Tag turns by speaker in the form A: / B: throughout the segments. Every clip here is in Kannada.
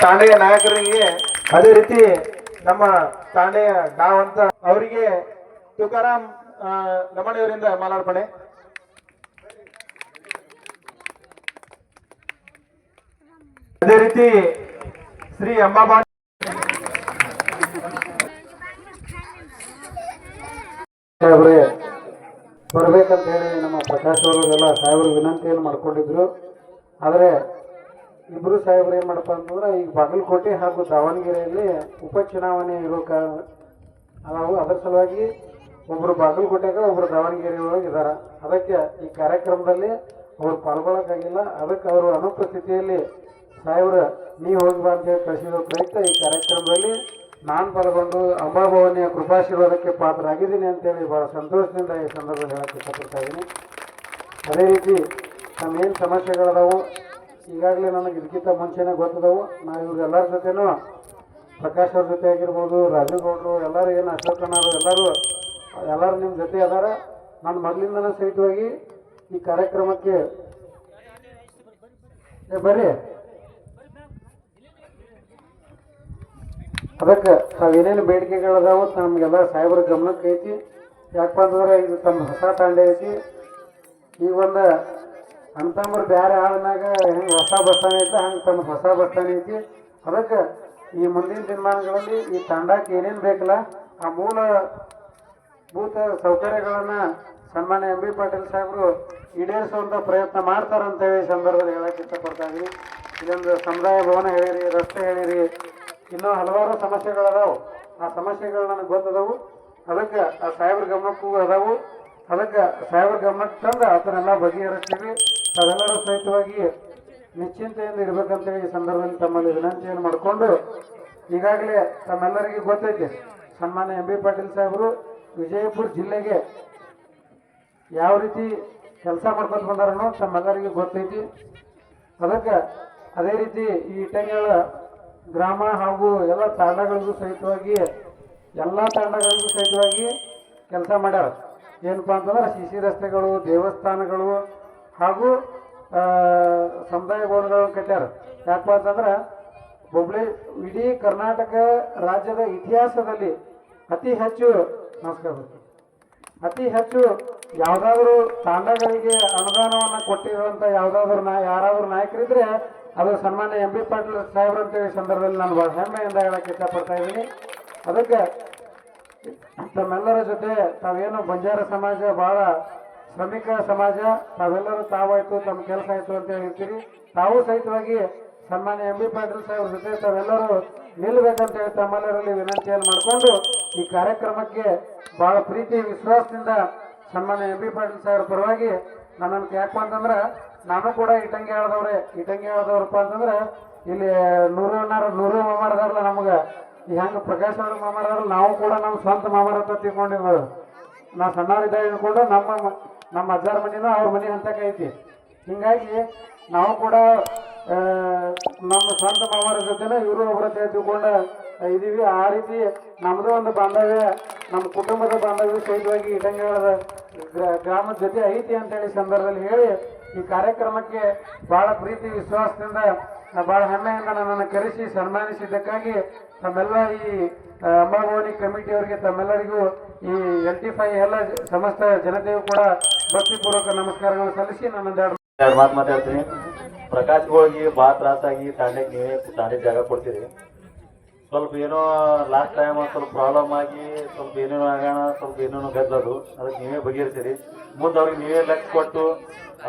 A: ತಾಂಡೆಯ ನಾಯಕರಿಗೆ, ಅದೇ ರೀತಿ ನಮ್ಮ ತಾಂಡೆಯ ಡಾವ್ ಅಂತ ಅವರಿಗೆ ತುಕಾರಾಮ್ ಲಮಣಿಯವರಿಂದ ಮಾಲಾರ್ಪಣೆ. ಅದೇ ರೀತಿ ಶ್ರೀ ಅಂಬಾಬಾಯಿ ಬರ್ಬೇಕಂತ ಹೇಳಿ ನಮ್ಮ ಪ್ರಕಾಶ್ ಅವರಿಗೆಲ್ಲ ಸಾಹೇಬರು ವಿನಂತಿಯನ್ನು ಮಾಡ್ಕೊಂಡಿದ್ರು. ಆದರೆ ಇಬ್ರು ಸಾಹೇಬರು ಏನ್ ಮಾಡಪ್ಪ ಅಂತಂದ್ರೆ ಈಗ ಬಾಗಲಕೋಟೆ ಹಾಗೂ ದಾವಣಗೆರೆಯಲ್ಲಿ ಉಪಚುನಾವಣೆ ಇರೋ ಅದಾವು. ಅದರ ಸಲುವಾಗಿ ಒಬ್ರು ಬಾಗಲಕೋಟೆಗ ಒಬ್ರು ದಾವಣಗೆರೆ ಒಳಗೆ ಇದಾರ. ಅದಕ್ಕೆ ಈ ಕಾರ್ಯಕ್ರಮದಲ್ಲಿ ಅವ್ರು ಪಾಲ್ಗೊಳ್ಳಕ್ಕಾಗಿಲ್ಲ. ಅದಕ್ಕೆ ಅವರು ಅನುಪಸ್ಥಿತಿಯಲ್ಲಿ ಸಾಹೇಬ್ರು ನೀ ಹೋಗಿ ಬಾ ಅಂತ ಹೇಳಿ ಕಳಿಸಿದ ಪ್ರಯುಕ್ತ ಈ ಕಾರ್ಯಕ್ರಮದಲ್ಲಿ ನಾನು ಪಾಲ್ಗೊಂಡು ಅಂಬಾಭವಾನಿಯ ಕೃಪಾಶೀರ್ವಾದಕ್ಕೆ ಪಾತ್ರರಾಗಿದ್ದೀನಿ ಅಂತೇಳಿ ಬಹಳ ಸಂತೋಷದಿಂದ ಈ ಸಂದರ್ಭದಲ್ಲಿ ಹೇಳಕ್ಕೆ ಇಷ್ಟಪಡ್ತಾ ಇದ್ದೀನಿ. ಅದೇ ರೀತಿ ನಮ್ಮೇನು ಸಮಸ್ಯೆಗಳದಾವು ಈಗಾಗಲೇ ನನಗೆ ಇದಕ್ಕಿಂತ ಮುಂಚೆನೇ ಗೊತ್ತದವು. ನಾವು ಇವ್ರೆಲ್ಲರ ಜೊತೆನೂ ಪ್ರಕಾಶ್ ಅವ್ರ ಜೊತೆ ಆಗಿರ್ಬೋದು, ರಾಜೇಗೌಡರು, ಎಲ್ಲರೂ ಏನು ಅಶೋಕಣ್ಣರು ಎಲ್ಲರೂ ನಿಮ್ಮ ಜೊತೆ ಅದಾರ. ನಾನು ಮೊದಲಿಂದನೂ ಸಹಿತವಾಗಿ ಈ ಕಾರ್ಯಕ್ರಮಕ್ಕೆ ಬರ್ರಿ. ಅದಕ್ಕೆ ತಾವೇನೇನು ಬೇಡಿಕೆಗಳದಾವು ನಮಗೆಲ್ಲ ಸಾಹೇಬರ ಗಮನಕ್ಕೆ ಐತಿ. ಯಾಕಪ್ಪ ಅಂತಂದ್ರೆ ಇದು ತಮ್ಮ ಹೊಸ ತಾಂಡೆ ಐತಿ. ಈಗ ಒಂದು ಅಂತಂದ್ರೆ ಬೇರೆ ಆದ್ಮ್ಯಾಗ ಹೆಂಗೆ ಹೊಸ ಬಸ್ ಸ್ಟ್ಯಾಂಡ್ ಐತೆ ಹಂಗೆ ತಮ್ಮ ಹೊಸ ಬಸ್ ಸ್ಟ್ಯಾಂಡ್ ಐತಿ. ಅದಕ್ಕೆ ಈ ಮುಂದಿನ ದಿನಮಾನಗಳಲ್ಲಿ ಈ ತಾಂಡಕ್ಕೆ ಏನೇನು ಬೇಕಲ್ಲ ಆ ಮೂಲಭೂತ ಸೌಕರ್ಯಗಳನ್ನು ಸನ್ಮಾನ್ಯ ಎಂ ಬಿ ಪಾಟೀಲ್ ಸಾಹೇಬರು ಈಡೇರಿಸುವಂಥ ಪ್ರಯತ್ನ ಮಾಡ್ತಾರಂತೇಳಿ ಈ ಸಂದರ್ಭದಲ್ಲಿ ಹೇಳಕ್ಕೆ ಇಷ್ಟಪಡ್ತಾ ಇದ್ದೀನಿ. ಇದೊಂದು ಸಮುದಾಯ ಭವನ ಹೇಳಿರಿ, ರಸ್ತೆ ಹೇಳಿರಿ, ಇನ್ನೂ ಹಲವಾರು ಸಮಸ್ಯೆಗಳದಾವು. ಆ ಸಮಸ್ಯೆಗಳು ನನಗೆ ಗೊತ್ತದವು. ಅದಕ್ಕೆ ಆ ಸಾಹೇಬ್ರ ಗಮನಕ್ಕೂ ಅದಾವು. ಅದಕ್ಕೆ ಸಾಹೇಬ್ರ ಗಮನಕ್ಕೆ ತಂದು ಅದನ್ನೆಲ್ಲ ಬಗೆಹರಿಸ್ತೀವಿ. ಅವೆಲ್ಲರೂ ಸಹಿತವಾಗಿ ನಿಶ್ಚಿಂತೆಯಿಂದ ಇರಬೇಕಂತೇಳಿ ಈ ಸಂದರ್ಭದಲ್ಲಿ ತಮ್ಮಲ್ಲಿ ವಿನಂತಿಯನ್ನು ಮಾಡಿಕೊಂಡು, ಈಗಾಗಲೇ ತಮ್ಮೆಲ್ಲರಿಗೂ ಗೊತ್ತೈತೆ ಸನ್ಮಾನ್ಯ ಎಂ ಬಿ ಪಾಟೀಲ್ ಸಾಹೇಬರು ವಿಜಯಪುರ ಜಿಲ್ಲೆಗೆ ಯಾವ ರೀತಿ ಕೆಲಸ ಮಾಡ್ಕೊಂಡು ಬಂದಾರನೋ ತಮ್ಮೆಲ್ಲರಿಗೂ ಗೊತ್ತೈತಿ. ಅದಕ್ಕೆ ಅದೇ ರೀತಿ ಈ ಇಟ್ಟಂಗಳ ಗ್ರಾಮ ಹಾಗೂ ಎಲ್ಲ ತಾಂಡಗಳಿಗೂ ಸಹಿತವಾಗಿ ಕೆಲಸ ಮಾಡ್ಯಾರ. ಏನಪ್ಪ ಅಂತಂದ್ರೆ ಸಿ ರಸ್ತೆಗಳು, ದೇವಸ್ಥಾನಗಳು ಹಾಗೂ ಸಮುದಾಯ ಭವನಗಳನ್ನು ಕಟ್ಟ್ಯಾರ. ಯಾಕಪ್ಪ ಅಂತಂದ್ರೆ ಹುಬ್ಳಿ ಇಡೀ ಕರ್ನಾಟಕ ರಾಜ್ಯದ ಇತಿಹಾಸದಲ್ಲಿ ಅತಿ ಹೆಚ್ಚು ಯಾವುದಾದ್ರೂ ತಾಂಡಗಳಿಗೆ ಅನುದಾನವನ್ನು ಕೊಟ್ಟಿರುವಂಥ ಯಾರಾದರೂ ನಾಯಕರಿದ್ರೆ ಅದು ಸನ್ಮಾನ್ಯ ಎಂ ಬಿ ಪಾಟೀಲ್ ಸಾಹೇಬ್ರು ಅಂತೇಳಿ ಸಂದರ್ಭದಲ್ಲಿ ನಾನು ಬಹಳ ಹೆಮ್ಮೆಯಿಂದ ಹೇಳಕ್ಕೆ ಇಷ್ಟಪಡ್ತಾ ಇದ್ದೀನಿ. ಅದಕ್ಕೆ ತಮ್ಮೆಲ್ಲರ ಜೊತೆ ತಾವೇನು ಬಂಜಾರ ಸಮಾಜ ಬಹಳ ಶ್ರಮಿಕ ಸಮಾಜ, ತಾವೆಲ್ಲರೂ ತಾವಾಯ್ತು ತಮ್ಮ ಕೆಲಸ ಆಯ್ತು ಅಂತ ಹೇಳಿರ್ತೀರಿ. ತಾವು ಸಹಿತವಾಗಿ ಸನ್ಮಾನ್ಯ ಎಂ ಬಿ ಪಾಟೀಲ್ ಸಾಹೇಬ್ರ ಜೊತೆ ತಾವೆಲ್ಲರೂ ನಿಲ್ಲಬೇಕಂತ ಹೇಳಿ ತಮ್ಮೆಲ್ಲರಲ್ಲಿ ವಿನಂತಿಯನ್ನು ಮಾಡಿಕೊಂಡು ಈ ಕಾರ್ಯಕ್ರಮಕ್ಕೆ ಬಹಳ ಪ್ರೀತಿ ವಿಶ್ವಾಸದಿಂದ ಸನ್ಮಾನ್ಯ ಎಂ ಬಿ ಪಾಟೀಲ್ ಸಾಹೇಬ್ರ ಪರವಾಗಿ ನನ್ನನ್ನು ಯಾಕಪ್ಪ ಅಂತಂದ್ರೆ ನಾನು ಕೂಡ ಇಟಂಗಿ ಆಳದವ್ರಪ್ಪ ಅಂತಂದ್ರೆ ಇಲ್ಲಿ ನೂರು ಮಾಮಾರದಾರಲ್ಲ ನಮ್ಗೆ ಈ ಹೆಂಗೆ ಪ್ರಕಾಶ್ ಅವ್ರ ಮಾಮಾರದಾರಲ್ಲ ನಾವು ಕೂಡ ನಮ್ಮ ಸ್ವಂತ ಮಾಮಾರ ಅಂತ ತಿಳ್ಕೊಂಡಿರೋದು. ನಾವು ಸಣ್ಣವರಿದ್ದಾಗ ಹೇಳ್ಕೊಂಡು ನಮ್ಮ ಅಜ್ಜಾರ ಮನೆನೂ ಅವ್ರ ಮನೆ ಹಂತಕ್ಕೆ ಐತಿ. ಹೀಗಾಗಿ ನಾವು ಕೂಡ ನಮ್ಮ ಸ್ವಂತ ಮಾಮಾರ ಜೊತೆನ ಇವರು ಒಬ್ಬರ ತಿಳ್ಕೊಂಡು ಇದೀವಿ. ಆ ರೀತಿ ನಮ್ಮದು ಒಂದು ಬಾಂಧವ್ಯ, ನಮ್ಮ ಕುಟುಂಬದ ಬಾಂಧವ್ಯ ಸಹಿತವಾಗಿ ಇಟಂಗಿಯಾಳದ ಗ್ರಾಮದ ಜೊತೆ ಐತಿ ಅಂತೇಳಿ ಸಂದರ್ಭದಲ್ಲಿ ಹೇಳಿ ಈ ಕಾರ್ಯಕ್ರಮಕ್ಕೆ ಬಹಳ ಪ್ರೀತಿ ವಿಶ್ವಾಸದಿಂದ ಬಹಳ ಹೆಮ್ಮೆಯಿಂದ ನನ್ನನ್ನು ಕರೆಸಿ ಸನ್ಮಾನಿಸಿದ್ದಕ್ಕಾಗಿ ತಮ್ಮೆಲ್ಲ ಈ ಅಂಬಾಭವಾನಿ ಕಮಿಟಿಯವರಿಗೆ ತಮ್ಮೆಲ್ಲರಿಗೂ ಈ LT5 ಎಲ್ಲ ಸಮಸ್ತ ಜನತೆಯು ಕೂಡ ಭಕ್ತಿಪೂರ್ವಕ ನಮಸ್ಕಾರಗಳನ್ನು ಸಲ್ಲಿಸಿ ನನ್ನೊಂದೆರಡು
B: ಮಾತು ಮಾತಾಡ್ತೀನಿ. ಪ್ರಕಾಶ್ಗಳಿಗೆ ಭಾಳ ತ್ರಾಸಾಗಿ ತಾಂಡೆಗೆ ನೀವೇ ತಾಂಡೆ ಜಾಗ ಕೊಡ್ತೀರಿ. ಸ್ವಲ್ಪ ಏನೋ ಲಾಸ್ಟ್ ಟೈಮ್ ಸ್ವಲ್ಪ ಪ್ರಾಬ್ಲಮ್ ಆಗಿ ಸ್ವಲ್ಪ ಏನೇನೋ ಆಗೋಣ, ಸ್ವಲ್ಪ ಏನೇನೋ ಗದ್ದದು, ಅದಕ್ಕೆ ನೀವೇ ಬಗೆಹರಿಸಿರಿ. ಮುಂದೆ ಅವ್ರಿಗೆ ನೀವೇ ಲಕ್ಷ ಕೊಟ್ಟು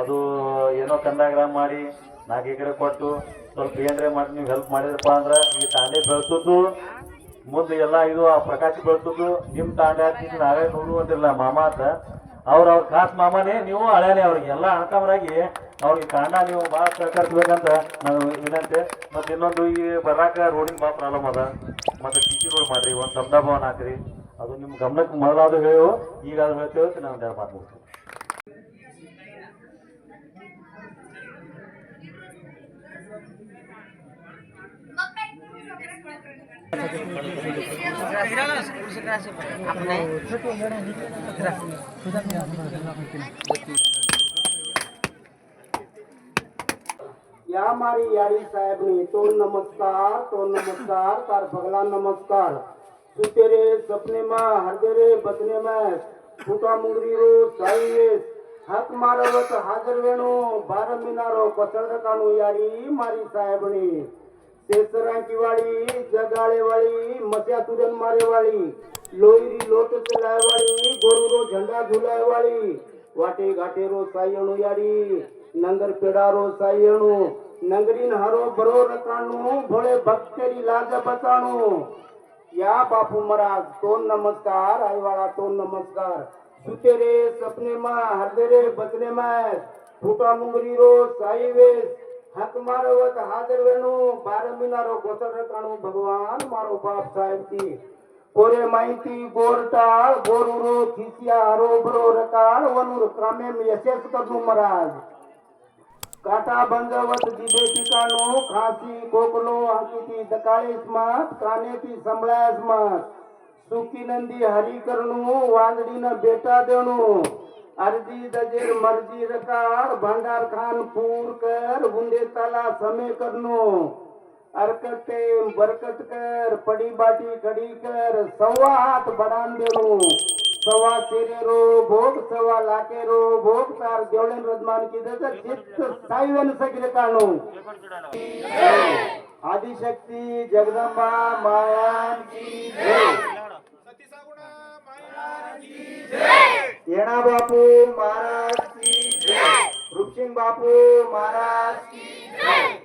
B: ಅದು ಏನೋ ಕಂದಾಗ್ರಾಮ ಮಾಡಿ 4 ಎಕರೆ ಕೊಟ್ಟು ಸ್ವಲ್ಪ ಏನ್ರೆ ಮಾಡಿ ನೀವು ಹೆಲ್ಪ್ ಮಾಡಿದ್ರಪ್ಪ ಅಂದ್ರೆ ಈ ತಾಂಡೆ ಬೆಳೆಸೋದು ಮುಂದೆ ಎಲ್ಲ ಇದು ಆ ಪ್ರಕಾಶ್ ಬೆಳೆಸೋದು. ನಿಮ್ಮ ತಾಂಡೆ ಹಾಕಿ ನಾವೇ ನೋಡು ಅಂತಿಲ್ಲ ಮಾಮ ಅಂತ ಅವ್ರ ಖಾಸ್ ಮಾಮನೇ, ನೀವು ಹಳೆಯನೇ ಅವ್ರಿಗೆ ಎಲ್ಲ ಅಣ್ತಮ್ಮರಾಗಿ ಅವ್ರಿಗೆ ತಾಂಡ ನೀವು ಭಾಳ ಸಹಕರಿಸ್ಬೇಕಂತ ನಾನು ವಿನಂತಿ. ಮತ್ತು ಇನ್ನೊಂದು ಈ ಬರಾಕ ರೋಡಿಗೆ ಭಾಳ ಪ್ರಾಬ್ಲಮ್ ಅದ. ಮತ್ತು CC ರೋಡ್ ಮಾಡಿರಿ, ಒಂದು ಸಮುದಾಯ ಭವನ ಹಾಕ್ರಿ. ಅದು ನಿಮ್ಮ ಗಮನಕ್ಕೆ ಮೊದಲಾದ್ರು ಹೇಳು, ಈಗ ಅದು ಹೇಳ್ತೇವೆ. ನಾನು ಎರಡು ಮಾತು ಮುಗಿಸ್ತೀನಿ.
C: या मारी याळी साहेबनी तो नमस्कार तार भगला नमस्कार सुतेरे सपने में हरदेरे बचने में फूटा मुंगरी रो साईवेस हक मारवत हाजर वेणू 12 मिनारो पसंद कानू यारी मारी साहेबनी शेषरांची वाली जगाळे वाली मस्या तुरन मारे वाली लोईरी लोट चलाय वाली गोरू रो झंडा झुलाय वाली वाटे घाटे रो सायणू यारी नंगर पेड़ा रो सायणू नंगरीन हरो बरो रकाणू भोळे भक्तेरी लाज बचाणू या बापू महाराज तो नमस्कार आईवाला तो नमस्कार सुतेरे सपने में हरदेरे बचने में फूटा मुंगरी रो साईवेस हक मारवत हाजर वेणू 12 मिनारो गोसर रकाणू भगवान मारो बाप साहेब की कोरे माहिती गोरटाळ गोरुरो खिसिया हरो बरो रकाळ वनूर क्रामे यशेस करनू महाराज काटा बंजवत दिबे ठिकाणो खासी कोकलो अंकिती दकाळीस मात कानेती संभळास मात सुकी नंदी हरी करनू वांदडीन बेटा देणू अर्जी दजेर मर्जी रकाळ भंडार खान पूर कर बुंदे ताला समय करनू अरकते बरकत कर पड़ी बाटी कड़ी कर 1.25 हाथ बड़ान देणू 1.25 तेरे रो भोग 1.25 लाखे रो भोग तार देवळन रजमान की दस चित्त साईवन सगळे काणू आदिशक्ती जगदंबा माया की जय येणा बापू महाराज की जय रुपसिंग बापू महाराज की जय